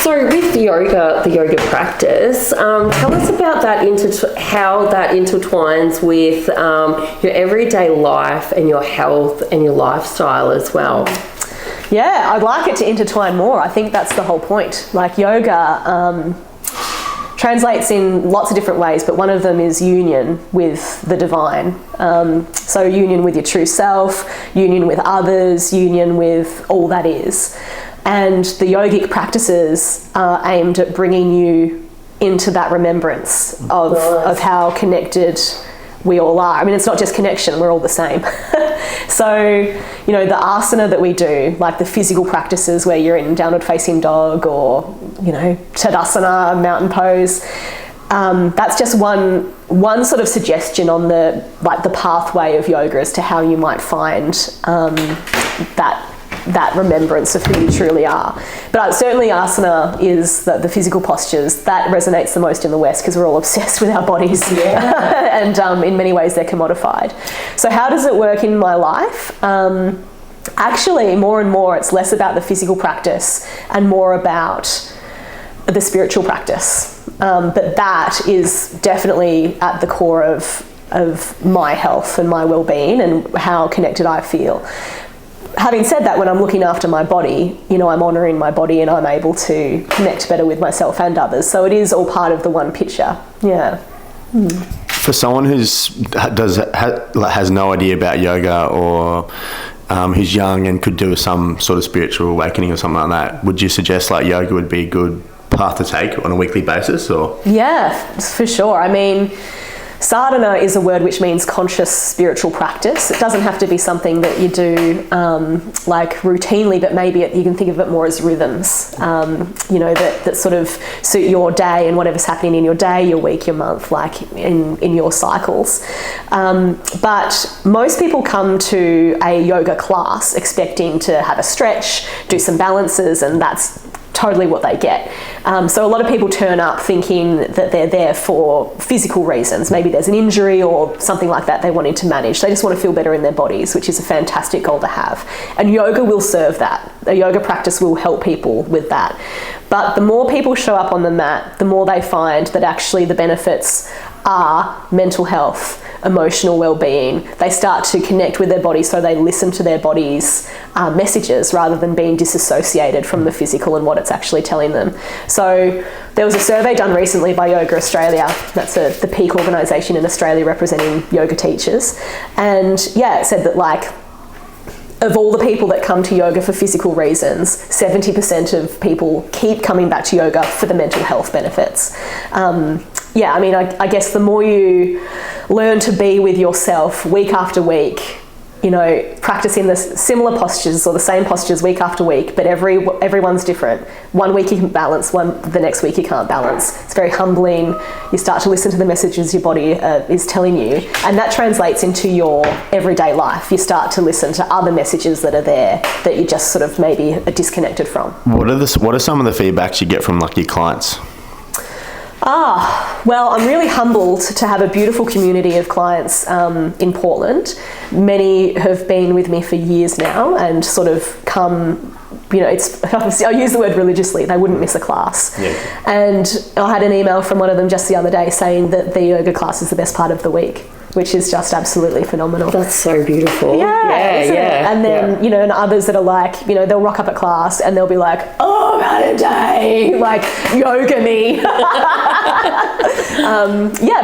So with yoga, the yoga practice, tell us about that, how that intertwines with your everyday life and your health and your lifestyle as well. Yeah, I'd like it to intertwine more. I think that's the whole point. Like yoga translates in lots of different ways, but one of them is union with the divine. So union with your true self, union with others, union with all that is. And the yogic practices are aimed at bringing you into that remembrance of how connected we all are. I mean, it's not just connection, we're all the same. So, you know, the asana that we do, like the physical practices where you're in downward facing dog or, you know, tadasana, mountain pose, that's just one sort of suggestion on the pathway of yoga as to how you might find that remembrance of who you truly are. But certainly asana is the physical postures that resonates the most in the West because we're all obsessed with our bodies. Yeah. And in many ways they're commodified. So how does it work in my life? Actually, more and more it's less about the physical practice and more about the spiritual practice. But that is definitely at the core of my health and my well-being and how connected I feel. Having said that, when I'm looking after my body, you know, I'm honouring my body and I'm able to connect better with myself and others. So it is all part of the one picture. Yeah. For someone has no idea about yoga or who's young and could do some sort of spiritual awakening or something like that, would you suggest like yoga would be a good path to take on a weekly basis? Or yeah, for sure. I mean, sadhana is a word which means conscious spiritual practice. It doesn't have to be something that you do like routinely, but maybe you can think of it more as rhythms, you know, that sort of suit your day and whatever's happening in your day, your week, your month, like in your cycles. But most people come to a yoga class expecting to have a stretch, do some balances, and that's totally what they get. So a lot of people turn up thinking that they're there for physical reasons. Maybe there's an injury or something like that they wanted to manage. They just want to feel better in their bodies, which is a fantastic goal to have. And yoga will serve that. A yoga practice will help people with that. But the more people show up on the mat, the more they find that actually the benefits are mental health, emotional well-being. They start to connect with their body, so they listen to their body's messages rather than being disassociated from the physical and what it's actually telling them. So there was a survey done recently by Yoga Australia. That's the peak organisation in Australia representing yoga teachers. And yeah, it said that like of all the people that come to yoga for physical reasons, 70% of people keep coming back to yoga for the mental health benefits. Yeah, I mean, I guess the more you learn to be with yourself week after week, you know, practicing the similar postures or the same postures week after week, but everyone's different. One week you can balance, the next week you can't balance. It's very humbling. You start to listen to the messages your body is telling you, and that translates into your everyday life. You start to listen to other messages that are there that you just sort of maybe are disconnected from. What are some of the feedbacks you get from like your clients? Well, I'm really humbled to have a beautiful community of clients in Portland. Many have been with me for years now and sort of come, you know, I use the word religiously, they wouldn't miss a class. Yeah. And I had an email from one of them just the other day saying that the yoga class is the best part of the week, which is just absolutely phenomenal. That's so beautiful. Yeah. And then, you know, and others that are like, you know, they'll rock up at class and they'll be like, oh, I've had a day, like, yoga me.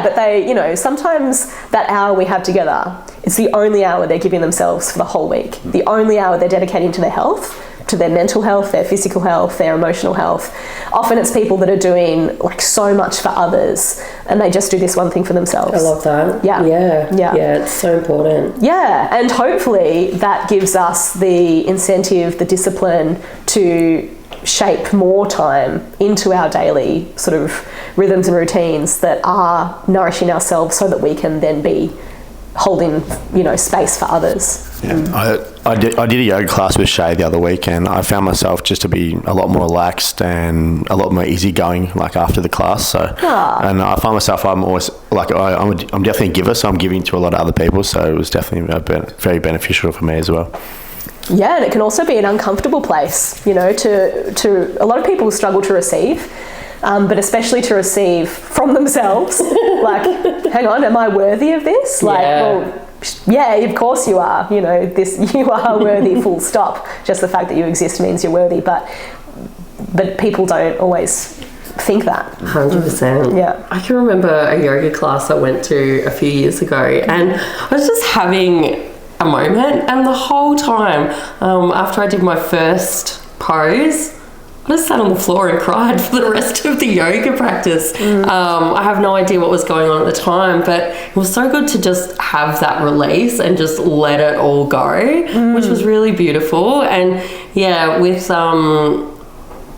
But they, you know, sometimes that hour we have together, it's the only hour they're giving themselves for the whole week. The only hour they're dedicating to their health, to their mental health, their physical health, their emotional health. Often it's people that are doing like so much for others and they just do this one thing for themselves. I love that. Yeah, it's so important. Yeah, and hopefully that gives us the incentive, the discipline to shape more time into our daily sort of rhythms and routines that are nourishing ourselves so that we can then be holding, you know, space for others. Yeah, I did a yoga class with Shae the other week, and I found myself just to be a lot more relaxed and a lot more easygoing, like after the class. So, and I find myself I'm always like I'm definitely a giver, so I'm giving to a lot of other people. So it was definitely very beneficial for me as well. Yeah, and it can also be an uncomfortable place, you know, to a lot of people struggle to receive, but especially to receive from themselves. Like, hang on, am I worthy of this? Like, well, yeah, of course you are. You know, you are worthy. Full stop. Just the fact that you exist means you're worthy. But people don't always think that. 100%. Yeah. I can remember a yoga class I went to a few years ago, and I was just having a moment, and the whole time after I did my first pose, I just sat on the floor and cried for the rest of the yoga practice. I have no idea what was going on at the time, but it was so good to just have that release and just let it all go, which was really beautiful. And yeah, with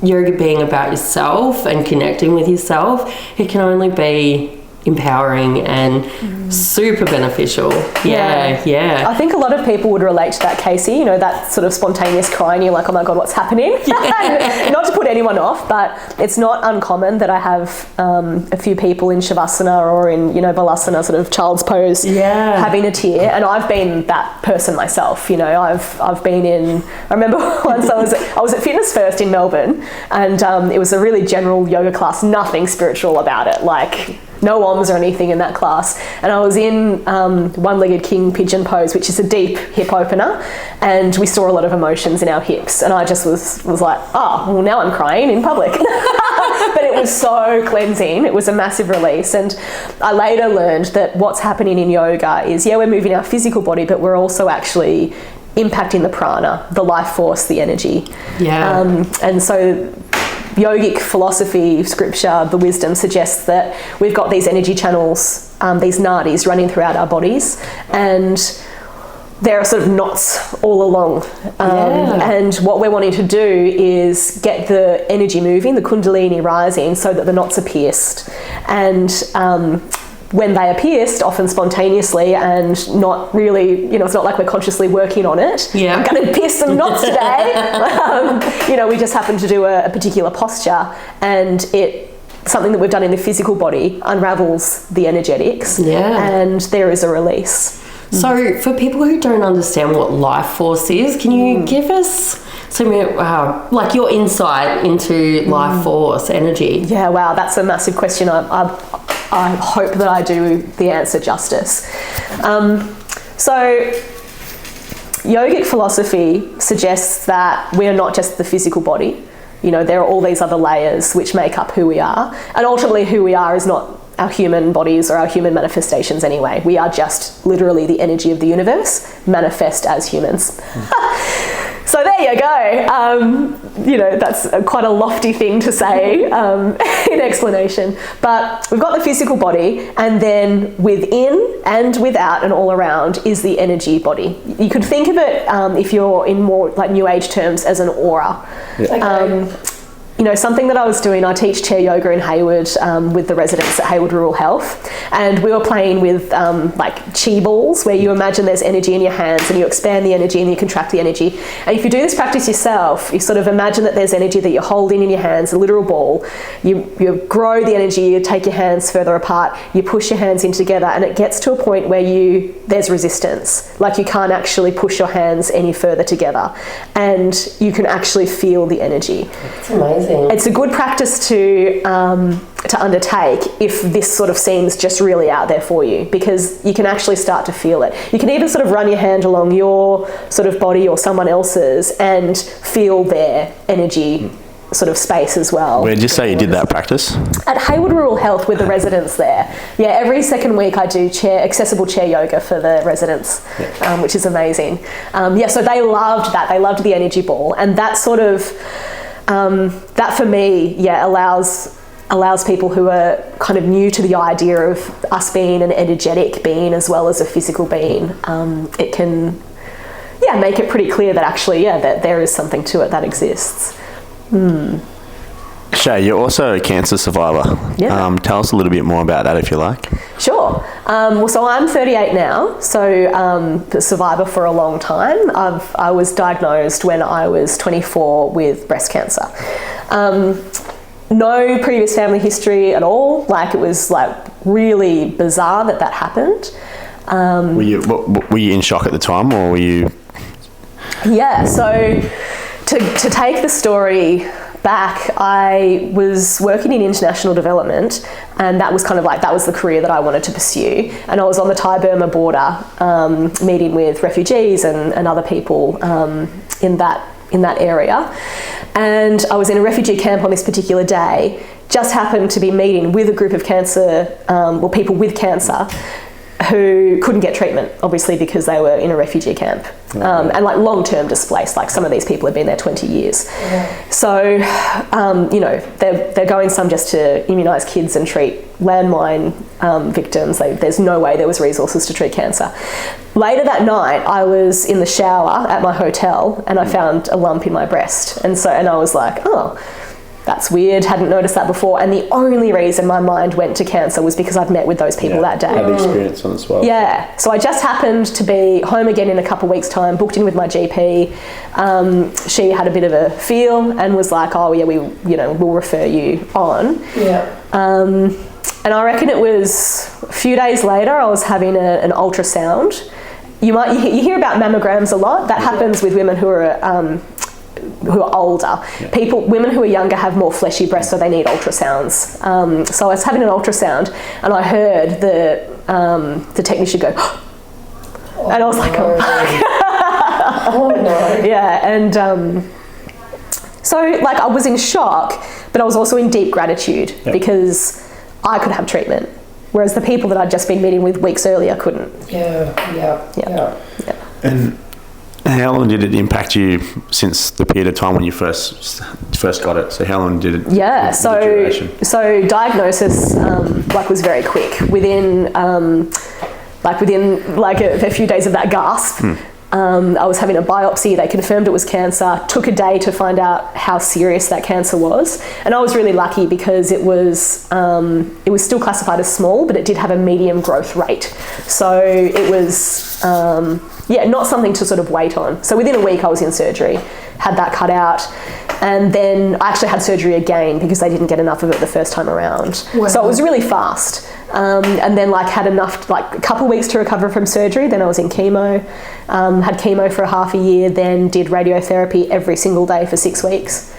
yoga being about yourself and connecting with yourself, it can only be empowering and super beneficial. Yeah. I think a lot of people would relate to that, Casey, you know, that sort of spontaneous crying. You're like, oh my God, what's happening? Not to put anyone off, but it's not uncommon that I have a few people in Shavasana or in, you know, Balasana, sort of child's pose, having a tear. And I've been that person myself, you know. I've been in, I remember once I was at Fitness First in Melbourne, and it was a really general yoga class, nothing spiritual about it, like no OMS or anything in that class. And I was in one-legged king pigeon pose, which is a deep hip opener, and we saw a lot of emotions in our hips. And I just was like, oh, well, now I'm crying in public. But it was so cleansing. It was a massive release. And I later learned that what's happening in yoga is, we're moving our physical body, but we're also actually impacting the prana, the life force, the energy. And so yogic philosophy, scripture, the wisdom suggests that we've got these energy channels, these nadis running throughout our bodies, and there are sort of knots all along. And what we're wanting to do is get the energy moving, the kundalini rising, so that the knots are pierced. And when they are pierced, often spontaneously and not really, you know, it's not like we're consciously working on it. I'm going to pierce some knots today. You know, we just happen to do a particular posture, and something that we've done in the physical body unravels the energetics, and there is a release. So for people who don't understand what life force is, can you give us some like your insight into life force, energy? Yeah, wow, that's a massive question. I hope that I do the answer justice. So yogic philosophy suggests that we are not just the physical body. You know, there are all these other layers which make up who we are. And ultimately who we are is not our human bodies or our human manifestations anyway. We are just literally the energy of the universe manifest as humans. So there you go. You know, that's quite a lofty thing to say in explanation. But we've got the physical body, and then within and without and all around is the energy body. You could think of it, if you're in more like New Age terms, as an aura. You know, something that I was doing, I teach chair yoga in Hayward with the residents at Hayward Rural Health, and we were playing with like chi balls, where you imagine there's energy in your hands and you expand the energy and you contract the energy. And if you do this practice yourself, you sort of imagine that there's energy that you're holding in your hands, a literal ball. You grow the energy, you take your hands further apart, you push your hands in together, and it gets to a point where there's resistance. Like you can't actually push your hands any further together, and you can actually feel the energy. It's amazing. It's a good practice to undertake if this sort of seems just really out there for you, because you can actually start to feel it. You can even sort of run your hand along your sort of body or someone else's and feel their energy sort of space as well. Where did you say you did that practice? At Hayward Rural Health with the residents there. Yeah, every second week I do accessible chair yoga for the residents, which is amazing. So they loved that. They loved the energy ball, and that sort of that for me, allows people who are kind of new to the idea of us being an energetic being as well as a physical being. It can, make it pretty clear that actually, that there is something to it that exists. Shae, you're also a cancer survivor. Tell us a little bit more about that if you like. Sure. So I'm 38 now, so a survivor for a long time. I was diagnosed when I was 24 with breast cancer. No previous family history at all. Like, it was like really bizarre that happened. Were you in shock at the time, or were you? Yeah, so to take the story back, I was working in international development, and that was that was the career that I wanted to pursue. And I was on the Thai-Burma border, meeting with refugees and other people in that area. And I was in a refugee camp on this particular day, just happened to be meeting with a group of people with cancer who couldn't get treatment, obviously, because they were in a refugee camp, and long-term displaced. Like, some of these people had been there 20 years. Yeah. So, they're going some just to immunise kids and treat landmine victims. There's no way there was resources to treat cancer. Later that night, I was in the shower at my hotel and I found a lump in my breast. And I was like, oh, that's weird, hadn't noticed that before. And the only reason my mind went to cancer was because I'd met with those people that day. Had experience on as well. Yeah, so I just happened to be home again in a couple of weeks' time, booked in with my GP. She had a bit of a feel and was like, oh yeah, we'll refer you on. Yeah. And I reckon it was a few days later, I was having an ultrasound. You hear about mammograms a lot. That happens with women who are older. Yeah. Women who are younger have more fleshy breasts, so they need ultrasounds. So I was having an ultrasound and I heard the technician go, oh, and I was like, no. Oh no. Yeah, and so I was in shock, but I was also in deep gratitude because I could have treatment, whereas the people that I'd just been meeting with weeks earlier couldn't. Yeah. And how long did it impact you since the period of time when you first got it? So how long did it? Yeah, so diagnosis was very quick. Within a few days of that gasp, I was having a biopsy. They confirmed it was cancer. Took a day to find out how serious that cancer was, and I was really lucky because it was still classified as small, but it did have a medium growth rate. So it was not something to sort of wait on. So within a week I was in surgery, had that cut out, and then I actually had surgery again because they didn't get enough of it the first time around. Wow. So it was really fast. And then had enough, a couple of weeks to recover from surgery. Then I was in chemo, had chemo for half a year, then did radiotherapy every single day for 6 weeks.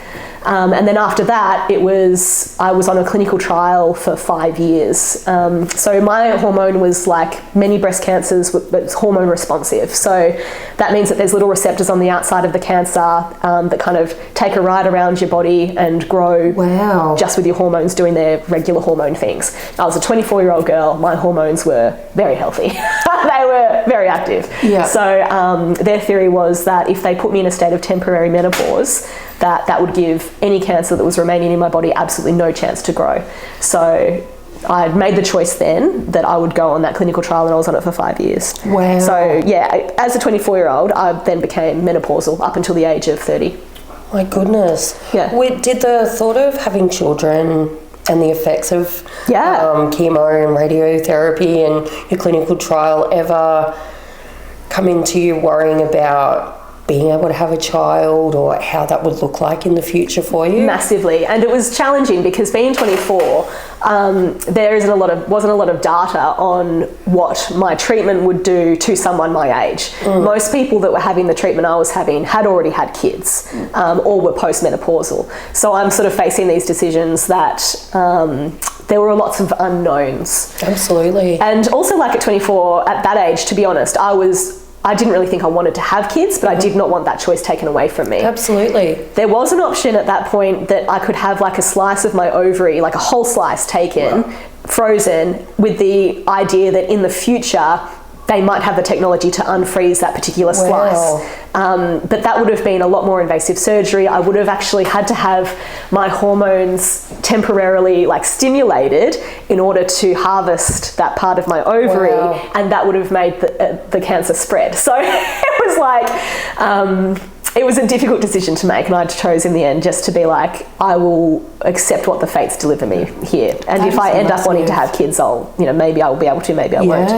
And then after that, I was on a clinical trial for 5 years. So my hormone was like many breast cancers, but it's hormone responsive. So that means that there's little receptors on the outside of the cancer that kind of take a ride around your body and grow. Wow. Just with your hormones doing their regular hormone things. I was a 24-year-old girl. My hormones were very healthy. They were very active. Yeah. So their theory was that if they put me in a state of temporary menopause, that would give any cancer that was remaining in my body absolutely no chance to grow. So I made the choice then that I would go on that clinical trial, and I was on it for 5 years. Wow. So yeah, as a 24-year-old, I then became menopausal up until the age of 30. My goodness. Yeah. Did the thought of having children and the effects of chemo and radiotherapy and your clinical trial ever come into you worrying about being able to have a child or how that would look like in the future for you? Massively. And it was challenging because being 24, there wasn't a lot of data on what my treatment would do to someone my age. Most people that were having the treatment I was having had already had kids or were postmenopausal. So I'm sort of facing these decisions that there were lots of unknowns. Absolutely. And also, at 24, at that age, to be honest, I didn't really think I wanted to have kids, but I did not want that choice taken away from me. Absolutely. There was an option at that point that I could have a slice of my ovary, a whole slice taken, frozen, with the idea that in the future they might have the technology to unfreeze that particular slice. But that would have been a lot more invasive surgery. I would have actually had to have my hormones temporarily stimulated in order to harvest that part of my ovary, and that would have made the cancer spread. So it was it was a difficult decision to make, and I chose in the end just to be I will accept what the fates deliver me here. And if I end up wanting to have kids, I'll, maybe I'll be able to, maybe I won't.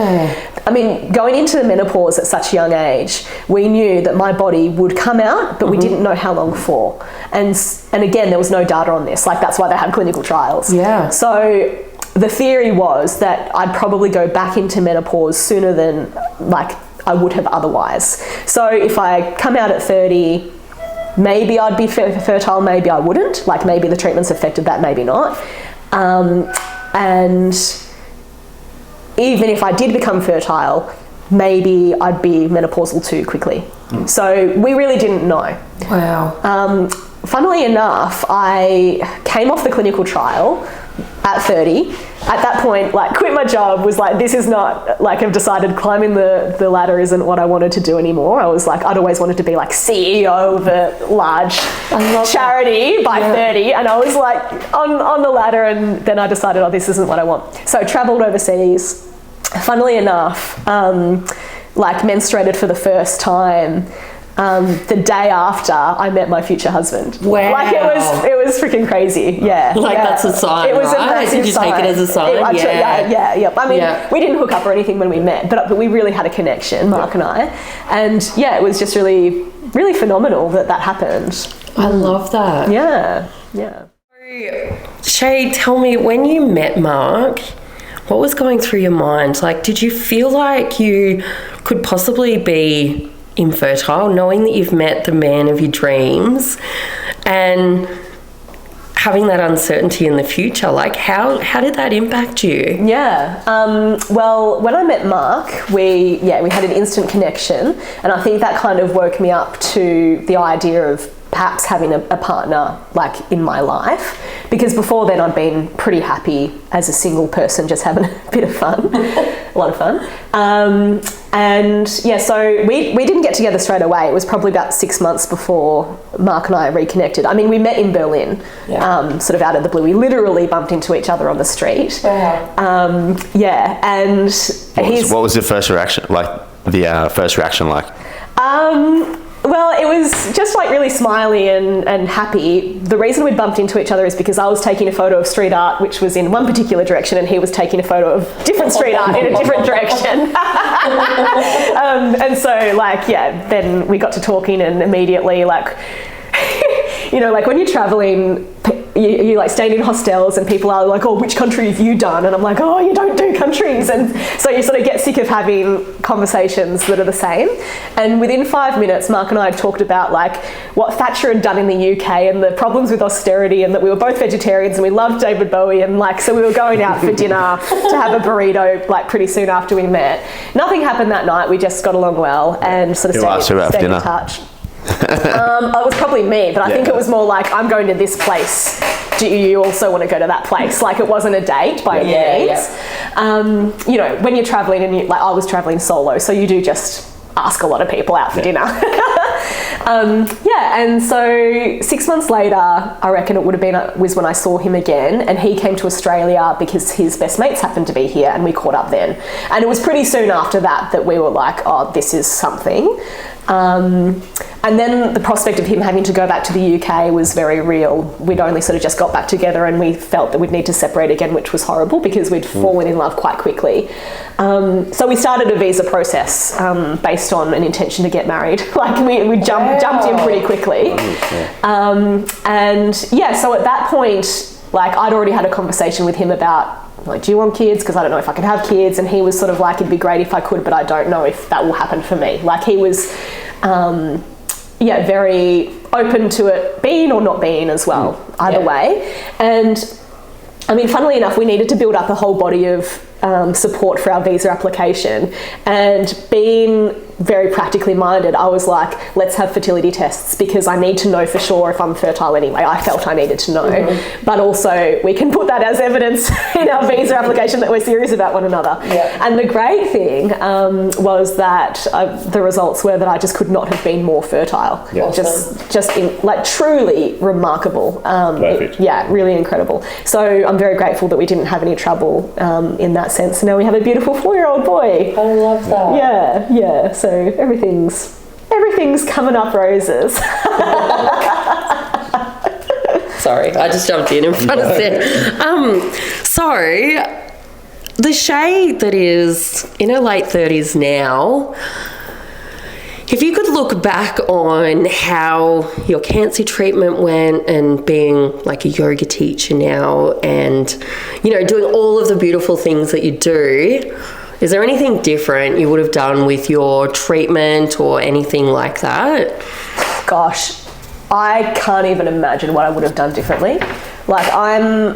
I mean, going into the menopause at such a young age, we knew that my body would come out, but we didn't know how long for. And again, there was no data on this. That's why they had clinical trials. Yeah. So the theory was that I'd probably go back into menopause sooner than I would have otherwise. So if I come out at 30, maybe I'd be fertile, maybe I wouldn't. Like maybe the treatment's affected that, maybe not. And even if I did become fertile, maybe I'd be menopausal too quickly. So we really didn't know. Wow. Funnily enough, I came off the clinical trial at 30. At that point, like, quit my job, was like, this is not, like, I've decided climbing the ladder isn't what I wanted to do anymore. I was like, I'd always wanted to be like CEO of a large charity by 30, and I was like on the ladder, and then I decided, oh, this isn't what I want. So I travelled overseas. Funnily enough, like menstruated for the first time the day after I met my future husband. Wow. Like it was freaking crazy. Yeah. Like yeah. that's a sign, it was right? A massive Did you sign. take it as a sign? Yeah. I mean, we didn't hook up or anything when we met, but we really had a connection, Mark and I. And yeah, it was just really, really phenomenal that happened. I love that. Yeah. Yeah. Shae, tell me, when you met Mark, what was going through your mind? Like, did you feel like you could possibly be infertile, knowing that you've met the man of your dreams and having that uncertainty in the future? Like, how did that impact you? Yeah. Well, when I met Mark, we had an instant connection, and I think that kind of woke me up to the idea of perhaps having a partner like in my life, because before then I'd been pretty happy as a single person, just having a bit of fun, a lot of fun. And yeah, so we didn't get together straight away. It was probably about 6 months before Mark and I reconnected. I mean, we met in Berlin, sort of out of the blue. We literally bumped into each other on the street. Wow. Yeah, and what was the first reaction like? Well, it was just like really smiley and happy. The reason we bumped into each other is because I was taking a photo of street art, which was in one particular direction, and he was taking a photo of different street art in a different direction. And so, like, yeah, then we got to talking, and immediately, like, you know, like when you're traveling, you like staying in hostels and people are like, oh, which country have you done? And I'm like, oh, you don't do countries. And so you sort of get sick of having conversations that are the same. And within 5 minutes, Mark and I had talked about like what Thatcher had done in the UK and the problems with austerity, and that we were both vegetarians and we loved David Bowie, and like, so we were going out for dinner to have a burrito like pretty soon after we met. Nothing happened that night. We just got along well and sort of stayed in touch. It was probably me, but I think it was more like, I'm going to this place, do you also want to go to that place? Like, it wasn't a date by any means. You know, when you're traveling, and like I was traveling solo, so you do just ask a lot of people out for dinner. And so 6 months later, I reckon it would have been was when I saw him again, and he came to Australia because his best mates happened to be here, and we caught up then. And it was pretty soon after that we were like, oh, this is something. And then the prospect of him having to go back to the UK was very real. We'd only sort of just got back together, and we felt that we'd need to separate again, which was horrible because we'd fallen in love quite quickly. So we started a visa process based on an intention to get married. Like we jumped in pretty quickly. And yeah, so at that point, like I'd already had a conversation with him about, like, do you want kids? Because I don't know if I can have kids. And he was sort of like, it'd be great if I could, but I don't know if that will happen for me. Like he was, very open to it being or not being as well, either way. And I mean, funnily enough, we needed to build up a whole body of support for our visa application. And being very practically minded, I was like, let's have fertility tests, because I need to know for sure if I'm fertile anyway. I felt I needed to know. But also we can put that as evidence in our visa application that we're serious about one another. And the great thing was that the results were that I just could not have been more fertile. Just like truly remarkable. Really incredible. So I'm very grateful that we didn't have any trouble in that sense. Now we have a beautiful 4-year-old boy. I love that. Yeah. So everything's coming up roses. Sorry, I just jumped in front of Sid. So the Shae that is in her late 30s now, if you could look back on how your cancer treatment went, and being like a yoga teacher now, and, you know, doing all of the beautiful things that you do, Is there anything different you would have done with your treatment or anything like that? Gosh, I can't even imagine what I would have done differently. Like I'm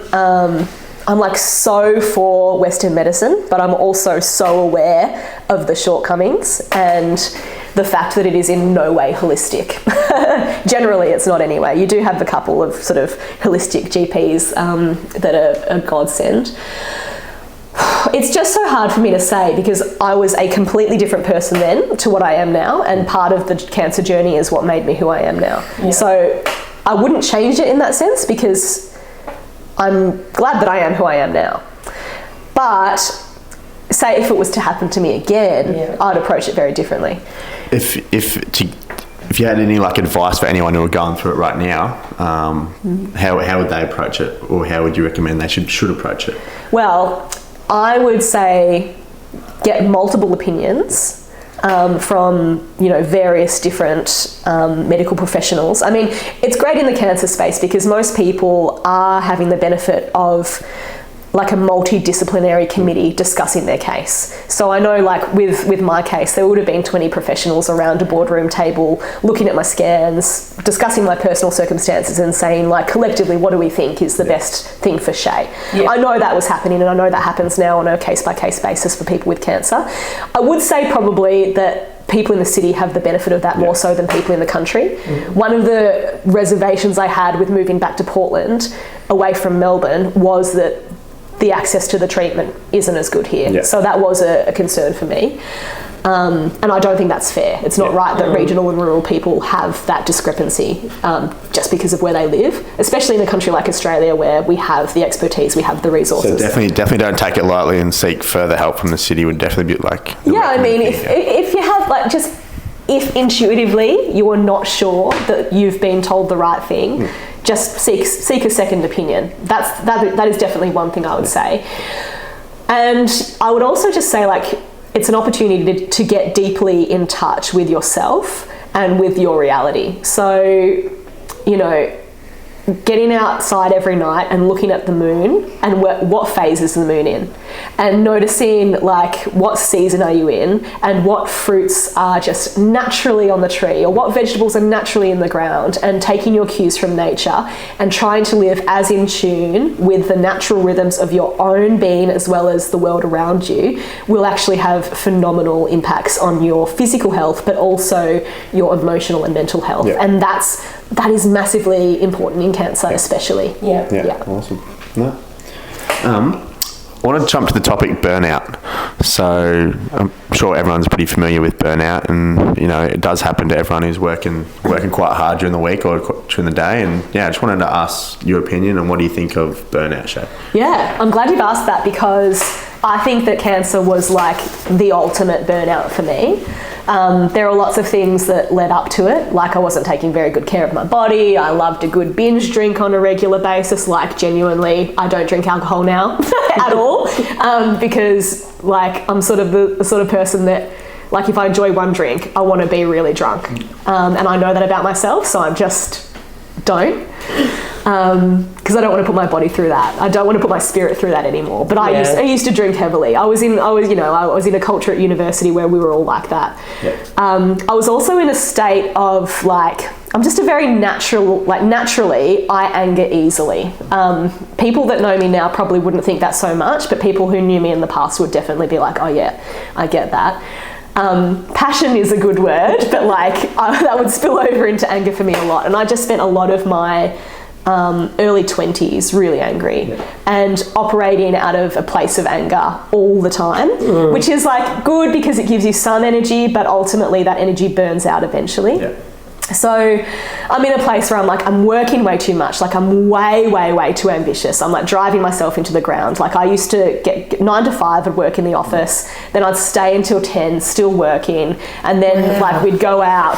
like so for Western medicine, but I'm also so aware of the shortcomings and the fact that it is in no way holistic. Generally, it's not anyway. You do have a couple of sort of holistic GPs that are a godsend. It's just so hard for me to say because I was a completely different person then to what I am now, and part of the cancer journey is what made me who I am now. Yeah. So I wouldn't change it in that sense because I'm glad that I am who I am now. But say if it was to happen to me again, I'd approach it very differently. If you had any like advice for anyone who are going through it right now, how would they approach it, or how would you recommend they should approach it? Well, I would say get multiple opinions from various different medical professionals. I mean, it's great in the cancer space because most people are having the benefit of like a multidisciplinary committee discussing their case. So I know like with my case, there would have been 20 professionals around a boardroom table looking at my scans, discussing my personal circumstances and saying like collectively, what do we think is the best thing for Shae? Yeah. I know that was happening and I know that happens now on a case-by-case basis for people with cancer. I would say probably that people in the city have the benefit of that more so than people in the country. Mm-hmm. One of the reservations I had with moving back to Portland away from Melbourne was that the access to the treatment isn't as good here. Yeah. So that was a concern for me. And I don't think that's fair. It's not right that regional and rural people have that discrepancy just because of where they live, especially in a country like Australia where we have the expertise, we have the resources. So definitely don't take it lightly and seek further help from the city would definitely be like... I mean, if you have like just... If intuitively you are not sure that you've been told the right thing, just seek a second opinion. That is definitely one thing I would say. And I would also just say like it's an opportunity to get deeply in touch with yourself and with your reality. So, getting outside every night and looking at the moon and what phase is the moon in, and noticing like what season are you in and what fruits are just naturally on the tree or what vegetables are naturally in the ground, and taking your cues from nature and trying to live as in tune with the natural rhythms of your own being as well as the world around you will actually have phenomenal impacts on your physical health but also your emotional and mental health. And that is massively important in cancer, especially. Yeah. Awesome. No. I want to jump to the topic burnout. So I'm sure everyone's pretty familiar with burnout, and it does happen to everyone who's working quite hard during the week or during the day. And I just wanted to ask your opinion on what do you think of burnout, Shae? Yeah, I'm glad you've asked that because I think that cancer was like the ultimate burnout for me. There are lots of things that led up to it, like I wasn't taking very good care of my body. I loved a good binge drink on a regular basis, like genuinely I don't drink alcohol now at all, because like I'm sort of the sort of person that like if I enjoy one drink, I want to be really drunk, and I know that about myself, so I just don't. Because I don't want to put my body through that. I don't want to put my spirit through that anymore. But I used to drink heavily. I was in a culture at university where we were all like that. I was also in a state of like, I'm just a very naturally I anger easily. People that know me now probably wouldn't think that so much, but people who knew me in the past would definitely be like, oh yeah, I get that. Passion is a good word, but like that would spill over into anger for me a lot. And I just spent a lot of my early 20s really angry and operating out of a place of anger all the time, which is like good because it gives you some energy, but ultimately that energy burns out eventually. So I'm in a place where I'm like, I'm working way too much. Like I'm way too ambitious. I'm like driving myself into the ground. Like I used to get 9 to 5, I'd work in the office. Then I'd stay until 10, still working. And then like we'd go out,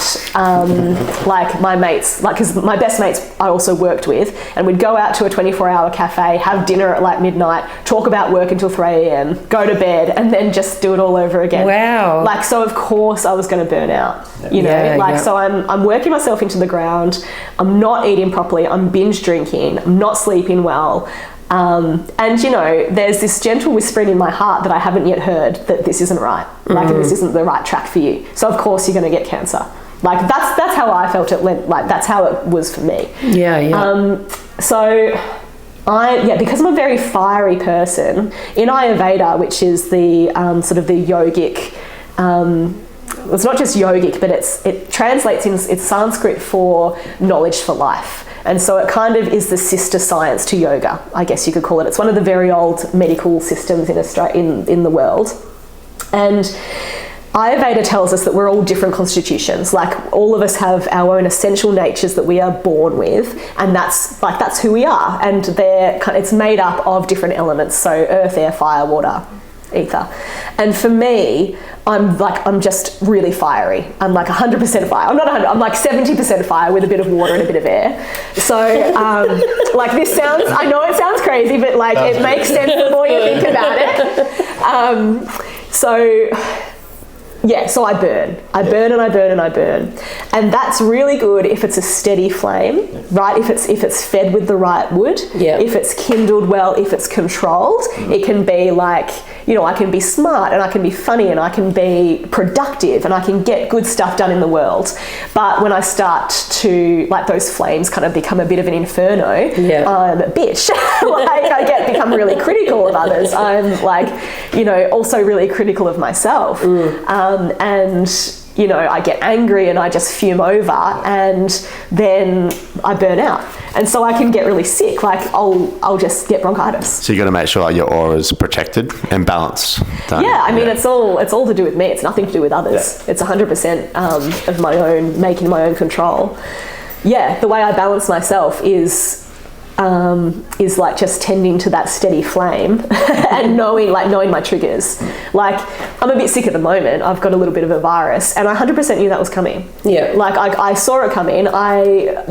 like my mates, like cause my best mates I also worked with, and we'd go out to a 24-hour cafe, have dinner at like midnight, talk about work until 3 a.m, go to bed, and then just do it all over again. Wow. Like, so of course I was going to burn out, so I'm working working myself into the ground. I'm not eating properly. I'm binge drinking. I'm not sleeping well. And you know, there's this gentle whispering in my heart that I haven't yet heard that this isn't right. Like, this isn't the right track for you. So of course you're going to get cancer. Like, that's how I felt it went. Like, that's how it was for me. So because I'm a very fiery person, in Ayurveda, which is the sort of the yogic, it's not just yogic, but it translates in, it's Sanskrit for knowledge for life. And so it kind of is the sister science to yoga, I guess you could call it. It's one of the very old medical systems in Australia, in the world. And Ayurveda tells us that we're all different constitutions. Like, all of us have our own essential natures that we are born with, and that's who we are. And it's made up of different elements, so earth, air, fire, water, ether. And for me, I'm just really fiery. I'm like 100% fire. I'm not 100, I'm like 70% fire with a bit of water and a bit of air. So like, this sounds, I know it sounds crazy, but like, it makes sense the more you think about it. So I burn and I burn and I burn. And that's really good if it's a steady flame, right? If it's fed with the right wood, if it's kindled well, if it's controlled, it can be like, you know, I can be smart and I can be funny and I can be productive and I can get good stuff done in the world. But when I start to, like, those flames kind of become a bit of an inferno, I'm a bitch. Like, I become really critical of others. I'm like, you know, also really critical of myself. And, you know, I get angry and I just fume over, and then I burn out. And so I can get really sick. Like, I'll just get bronchitis. So you got to make sure, like, your aura is protected and balanced. I mean, it's all to do with me. It's nothing to do with others. It's 100% of my own, making my own control. The way I balance myself is like just tending to that steady flame and knowing my triggers. Like, I'm a bit sick at the moment. I've got a little bit of a virus, and I 100% knew that was coming. Like, I saw it coming.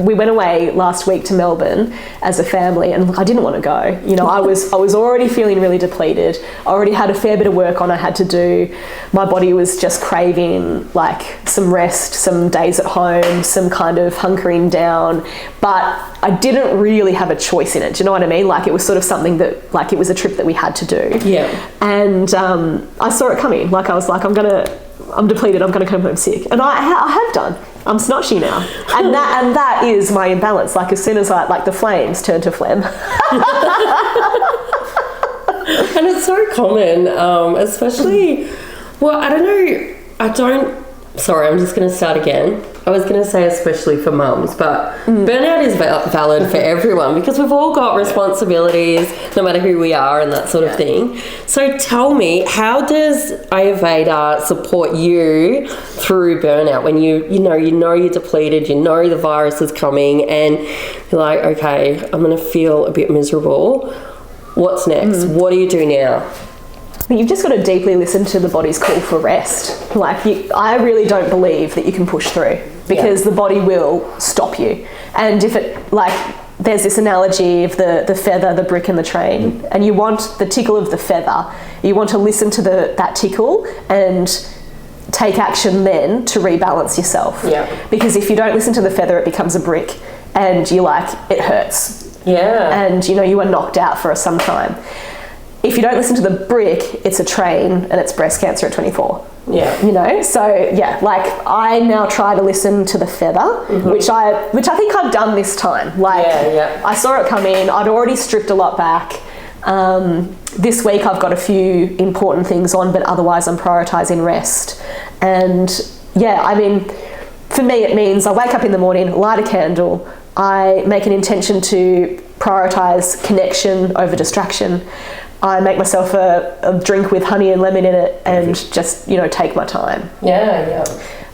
We went away last week to Melbourne as a family, and I didn't want to go. You know, I was already feeling really depleted. I already had a fair bit of work on I had to do. My body was just craving like some rest, some days at home, some kind of hunkering down. But I didn't really have a choice in it. Do you know what I mean? Like, it was sort of something that, like, it was a trip that we had to do. And I saw it coming. Like, I was like, I'm depleted. I'm gonna come home sick, and I have done. I'm snotchy now, and that is my imbalance. Like, as soon as the flames turn to phlegm. And it's so common, especially. Well, I don't know. Sorry, I'm just going to start again. I was going to say especially for mums, but burnout is valid for everyone, because we've all got responsibilities, no matter who we are, and that sort of thing. So tell me, how does Ayurveda support you through burnout when you know you're depleted, you know the virus is coming, and you're like, okay, I'm going to feel a bit miserable. What's next? What do you do now? You've just got to deeply listen to the body's call for rest. Like, I really don't believe that you can push through, because the body will stop you. And if it, like, there's this analogy of the feather, the brick and the train, and you want the tickle of the feather. You want to listen to that tickle and take action then to rebalance yourself. Because if you don't listen to the feather, it becomes a brick, and it hurts. And, you are knocked out for some time. If you don't listen to the brick, it's a train, and it's breast cancer at 24. So I now try to listen to the feather, which I think I've done this time. I saw it come in. I'd already stripped a lot back. This week I've got a few important things on, but otherwise I'm prioritizing rest. And for me it means I wake up in the morning, light a candle, I make an intention to prioritize connection over distraction. I make myself a drink with honey and lemon in it, and just, take my time.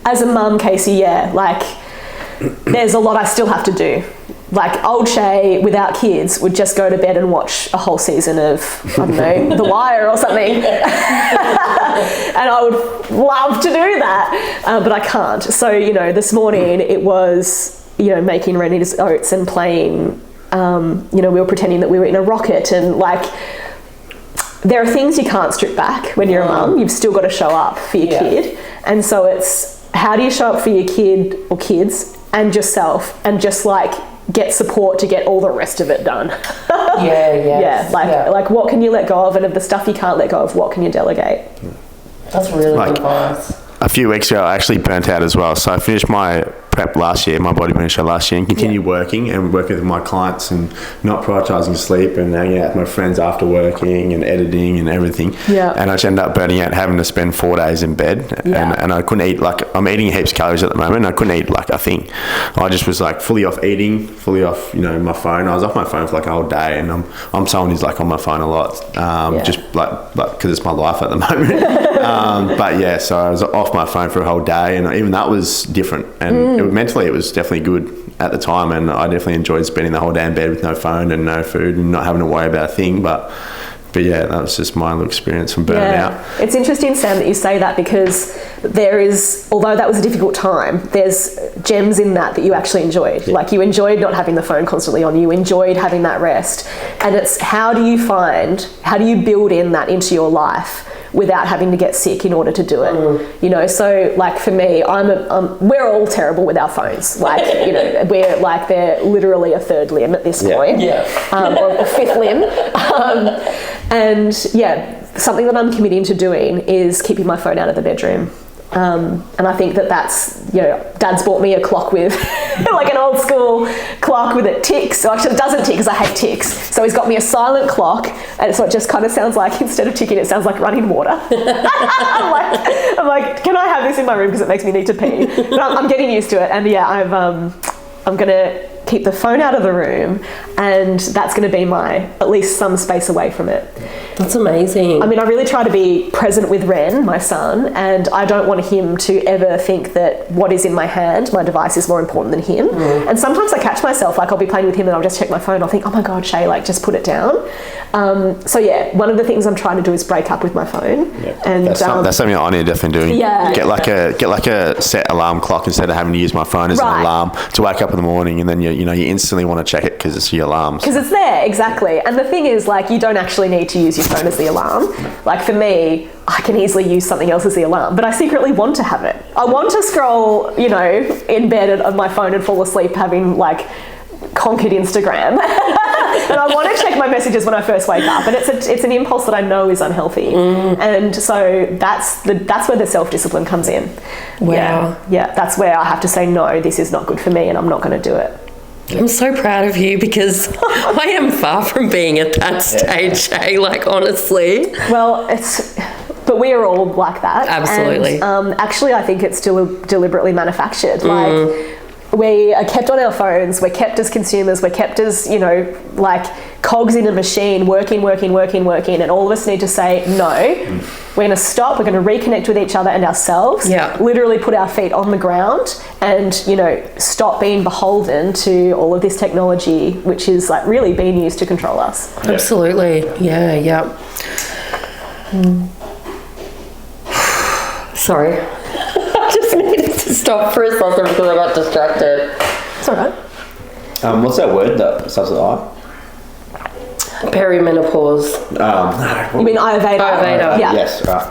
As a mum, Casey, there's a lot I still have to do. Like, old Shae, without kids, would just go to bed and watch a whole season of, I don't know, The Wire or something. And I would love to do that, but I can't. So, this morning it was, making Rennie's oats and playing, we were pretending that we were in a rocket, and there are things you can't strip back when you're a mum. You've still got to show up for your kid. And so it's, how do you show up for your kid or kids and yourself, and just like get support to get all the rest of it done. Like what can you let go of, and of the stuff you can't let go of, what can you delegate? That's really good advice. A few weeks ago, I actually burnt out as well. So I finished my prep last year, my bodybuilding show last year, and continued working with my clients and not prioritising sleep and hanging out with my friends after working and editing and everything. Yeah. And I just ended up burning out, having to spend 4 days in bed. Yeah. And I couldn't eat, like, I'm eating heaps of calories at the moment. And I couldn't eat like a thing. I just was like fully off eating, fully off, my phone. I was off my phone for like a whole day, and I'm someone who's like on my phone a lot, just like because it's my life at the moment. But yeah, so I was off my phone for a whole day, and even that was different. And mentally, it was definitely good at the time, and I definitely enjoyed spending the whole day in bed with no phone and no food and not having to worry about a thing. But yeah, that was just my little experience from burning out. It's interesting, Sam, that you say that, because there is, although that was a difficult time, there's gems in that you actually enjoyed. Like, you enjoyed not having the phone constantly on you, enjoyed having that rest. And it's how do you build in that into your life without having to get sick in order to do it? So like for me, we're all terrible with our phones. Like, we're like, they're literally a third limb at this point. Or a fifth limb. Something that I'm committing to doing is keeping my phone out of the bedroom. And I think that's, Dad's bought me a clock with like an old school clock with it ticks. So actually it doesn't tick because I hate ticks. So he's got me a silent clock, and so it just kind of sounds like, instead of ticking, it sounds like running water. I'm like, can I have this in my room because it makes me need to pee? But I'm getting used to it. And I'm going to keep the phone out of the room, and that's going to be at least some space away from it. That's amazing. I mean, I really try to be present with Ren, my son, and I don't want him to ever think that what is in my hand, my device, is more important than him. And sometimes I catch myself, like I'll be playing with him and I'll just check my phone. I'll think, oh my God, Shae, like just put it down. One of the things I'm trying to do is break up with my phone. And that's something I need to definitely do. Get like a set alarm clock instead of having to use my phone as an alarm to wake up in the morning, and then you instantly want to check it because it's your alarms. Because it's there, exactly. And the thing is, like, you don't actually need to use your phone as the alarm. Like for me, I can easily use something else as the alarm, but I secretly want to have it. I want to scroll, in bed on my phone and fall asleep having like conquered Instagram. And I want to check my messages when I first wake up, and it's an impulse that I know is unhealthy. And so that's where the self-discipline comes in. Wow. Yeah, that's where I have to say, no, this is not good for me, and I'm not going to do it. I'm so proud of you, because I am far from being at that stage, Shae, like, honestly. Well, but we are all like that. Absolutely. And actually, I think it's still deliberately manufactured. Like, we are kept on our phones, we're kept as consumers, we're kept as, like cogs in a machine, working, and all of us need to say, no, we're going to stop, we're going to reconnect with each other and ourselves, literally put our feet on the ground and, stop being beholden to all of this technology, which is like really being used to control us. Absolutely. Yeah. Sorry. I just needed to stop for a second because I got distracted. It's all right. What's that word that starts with I? Perimenopause. You mean Ayurveda? Ayurveda. Yeah. Yes, right.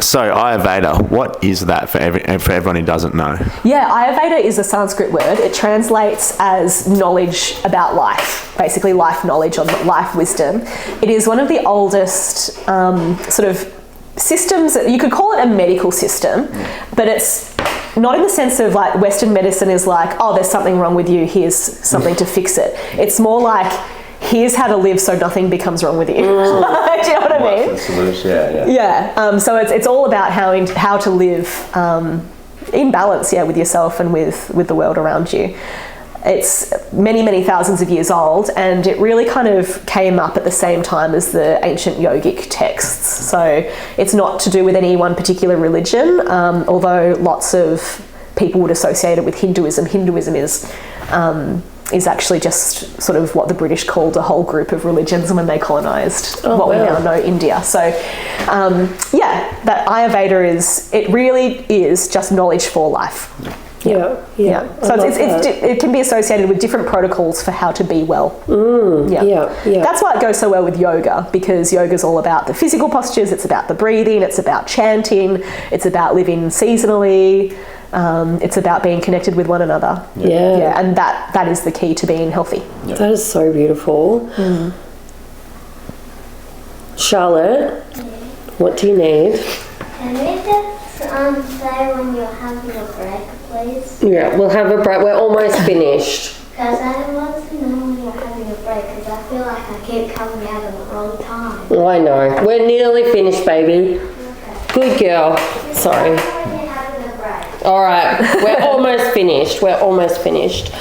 So Ayurveda, what is that for everyone who doesn't know? Yeah, Ayurveda is a Sanskrit word. It translates as knowledge about life, basically life knowledge or life wisdom. It is one of the oldest sort of systems. You could call it a medical system, but it's not in the sense of like Western medicine is like, oh, there's something wrong with you, here's something to fix it. It's more like, here's how to live so nothing becomes wrong with you. Do you know what I mean? So it's all about how to live in balance, with yourself and with the world around you. It's many, many thousands of years old, and it really kind of came up at the same time as the ancient yogic texts. So it's not to do with any one particular religion, although lots of people would associate it with Hinduism. Hinduism is actually just sort of what the British called a whole group of religions when they colonised we now know India. So that Ayurveda really is just knowledge for life. Yeah. So it can be associated with different protocols for how to be well. That's why it goes so well with yoga, because yoga is all about the physical postures, it's about the breathing, it's about chanting, it's about living seasonally. It's about being connected with one another. Yeah. And that is the key to being healthy. That is so beautiful. Charlotte, what do you need? Can we just say when you're having a break, please? Yeah, we'll have a break. We're almost finished. Because I want to know when you're having a break, because I feel like I keep coming out at the wrong time. Oh, I know. We're nearly finished, baby. Okay. Good girl. Sorry. When you're having a break. All right, we're almost finished. We're almost finished.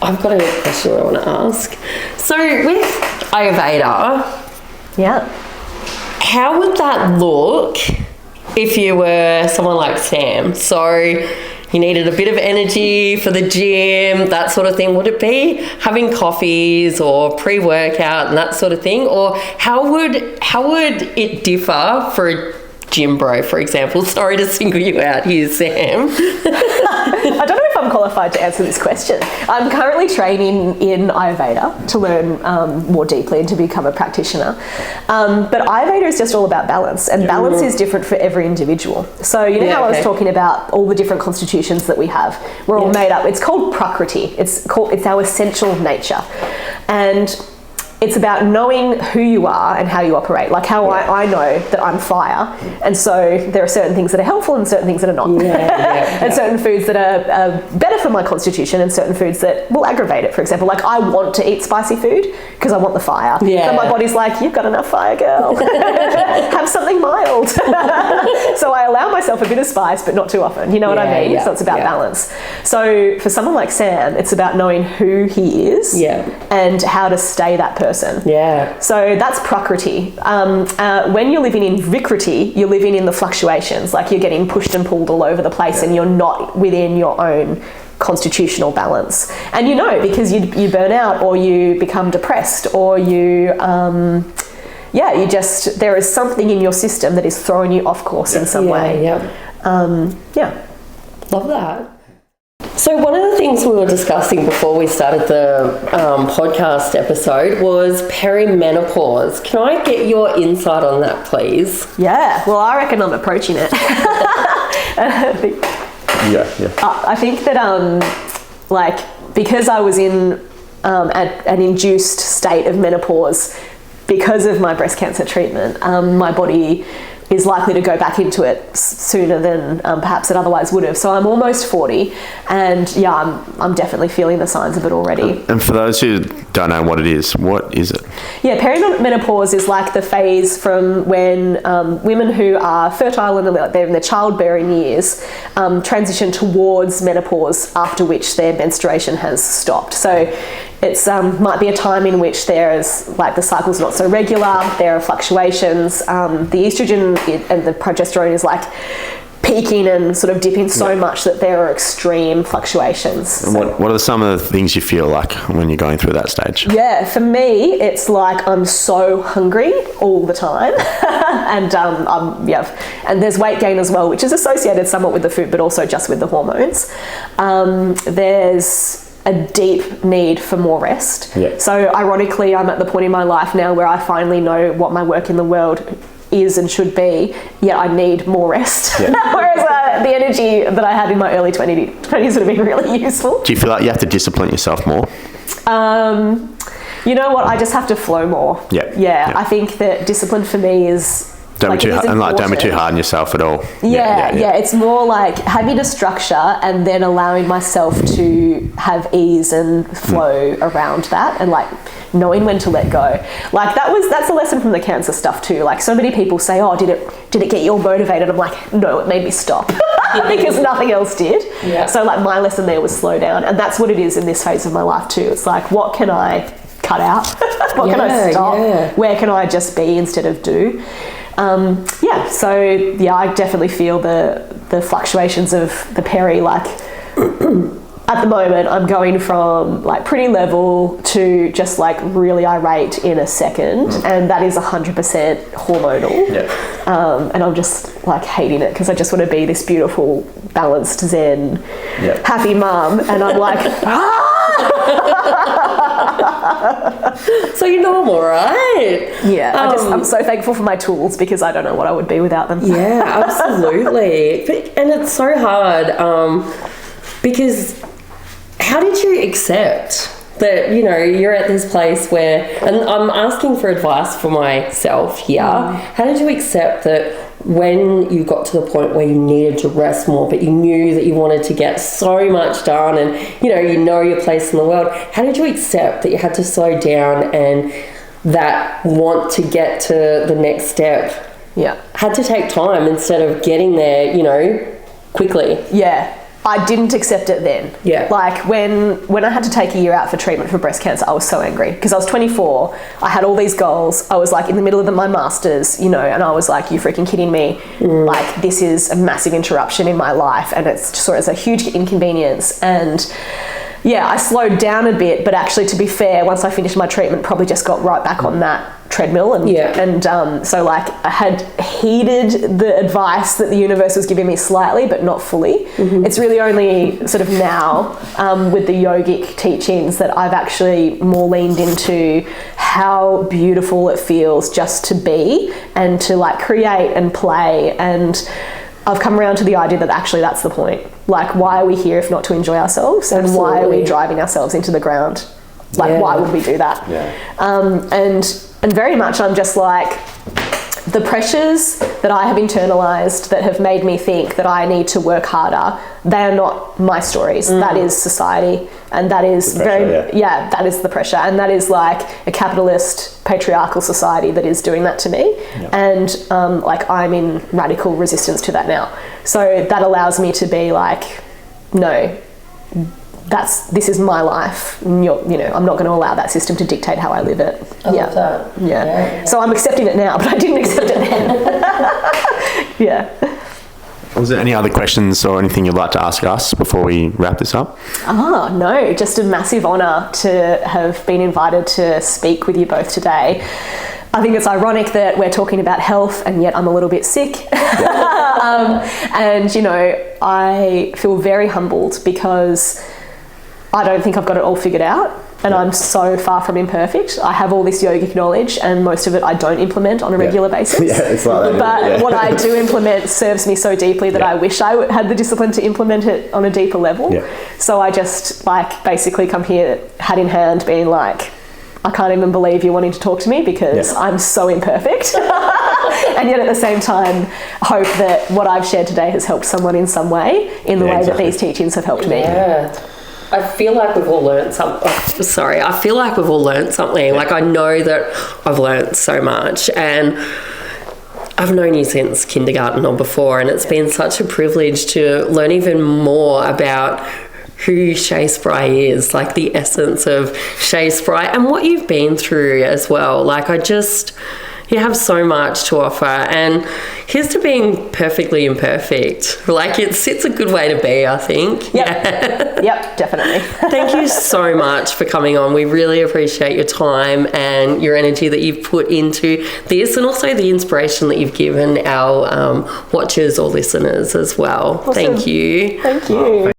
I've got a question I want to ask. So with Ayurveda, Yeah. how would that look if you were someone like Sam? So you needed a bit of energy for the gym, that sort of thing. Would it be having coffees or pre-workout and that sort of thing? Or how would it differ for a gym bro, for example? Sorry to single you out here, Sam. I don't know if I'm qualified to answer this question. I'm currently training in Ayurveda to learn more deeply and to become a practitioner. But Ayurveda is just all about balance, and balance is different for every individual. So you know how I was talking about all the different constitutions that we have? We're all made up. It's called Prakriti. It's our essential nature. And it's about knowing who you are and how you operate. Like how I know that I'm fire, and so there are certain things that are helpful and certain things that are not. And certain foods that are better for my constitution and certain foods that will aggravate it. For example, like I want to eat spicy food because I want the fire. But my body's like, you've got enough fire, girl. Have something mild. So I allow myself a bit of spice, but not too often. You know what I mean? So it's about balance. So for someone like Sam, it's about knowing who he is and how to stay that person. So that's Prakriti. When you're living in Vikriti, you're living in the fluctuations, like you're getting pushed and pulled all over the place and you're not within your own constitutional balance. And you know, because you burn out or you become depressed or you just, there is something in your system that is throwing you off course in some way. Love that. So one of the things we were discussing before we started the podcast episode was perimenopause. Can I get your insight on that, please? Yeah, well, I reckon I'm approaching it. I think that, because I was in an induced state of menopause because of my breast cancer treatment, my body is likely to go back into it sooner than perhaps it otherwise would have. So I'm almost 40, and I'm definitely feeling the signs of it already. And for those who don't know what it is it? Yeah, perimenopause is like the phase from when women who are fertile and they're in their childbearing years transition towards menopause, after which their menstruation has stopped. So it's might be a time in which there's like the cycle's not so regular, there are fluctuations, the estrogen and the progesterone is like peaking and sort of dipping so much that there are extreme fluctuations. And what are some of the things you feel like when you're going through that stage? Yeah, for me, it's like I'm so hungry all the time, and and there's weight gain as well, which is associated somewhat with the food, but also just with the hormones. There's a deep need for more rest. So ironically, I'm at the point in my life now where I finally know what my work in the world is and should be, yet I need more rest. Whereas the energy that I had in my early 20s would have been really useful. Do you feel like you have to discipline yourself more? You know what? I just have to flow more. I think that discipline for me is don't be too hard on yourself at all. It's more like having a structure and then allowing myself to have ease and flow around that, and like knowing when to let go. Like that's a lesson from the cancer stuff too. Like so many people say, oh, did it get you all motivated? I'm like, no, it made me stop because nothing else did. So like my lesson there was slow down, and that's what it is in this phase of my life too. It's like, what can I cut out? What can I stop? Where can I just be instead of do? I definitely feel the fluctuations of the peri. Like at the moment, I'm going from like pretty level to just like really irate in a second, and that is 100% hormonal. And I'm just like hating it because I just want to be this beautiful, balanced, zen, happy mum, and I'm like. So you know I'm all right. Yeah, I'm so thankful for my tools because I don't know what I would be without them. Yeah, absolutely. And it's so hard because how did you accept that, you know, you're at this place where, and I'm asking for advice for myself here, how did you accept that when you got to the point where you needed to rest more, but you knew that you wanted to get so much done and, you know your place in the world, how did you accept that you had to slow down and that want to get to the next step had to take time instead of getting there, you know, quickly? Yeah. I didn't accept it then. Yeah. Like when I had to take a year out for treatment for breast cancer, I was so angry because I was 24. I had all these goals. I was like in the middle of my masters, you know, and I was like, "You freaking kidding me? Like this is a massive interruption in my life, and it's just it's a huge inconvenience." And yeah, I slowed down a bit, but actually, to be fair, once I finished my treatment, probably just got right back on that treadmill, and so like I had heeded the advice that the universe was giving me slightly, but not fully. It's really only sort of now with the yogic teachings that I've actually more leaned into how beautiful it feels just to be and to like create and play, and I've come around to the idea that actually that's the point. Like, why are we here if not to enjoy ourselves? And why are we driving ourselves into the ground? Like, why would we do that? And very much I'm just like, the pressures that I have internalized that have made me think that I need to work harder, they are not my stories. That is society, and that is that is the pressure, and that is like a capitalist patriarchal society that is doing that to me. And like I'm in radical resistance to that now, so that allows me to be like, no, this is my life. I'm not going to allow that system to dictate how I live it. I love that. Yeah. So I'm accepting it now, but I didn't accept it then. Was there any other questions or anything you'd like to ask us before we wrap this up? No, just a massive honour to have been invited to speak with you both today. I think it's ironic that we're talking about health and yet I'm a little bit sick. And, you know, I feel very humbled because I don't think I've got it all figured out, and I'm so far from imperfect. I have all this yogic knowledge, and most of it I don't implement on a regular basis. It's like that. But what I do implement serves me so deeply that I wish I had the discipline to implement it on a deeper level. So I just like basically come here hat in hand being like, I can't even believe you're wanting to talk to me because I'm so imperfect. And yet at the same time, hope that what I've shared today has helped someone in some way in the way that these teachings have helped me. I feel like we've all learned something. I feel like we've all learned something. Like I know that I've learned so much, and I've known you since kindergarten or before, and it's been such a privilege to learn even more about who Shae Spry is, like the essence of Shae Spry and what you've been through as well. Like you have so much to offer, and here's to being perfectly imperfect. Like it's a good way to be, I think. Yep, definitely. Thank you so much for coming on. We really appreciate your time and your energy that you've put into this, and also the inspiration that you've given our watchers or listeners as well. Awesome. Thank you. Thank you.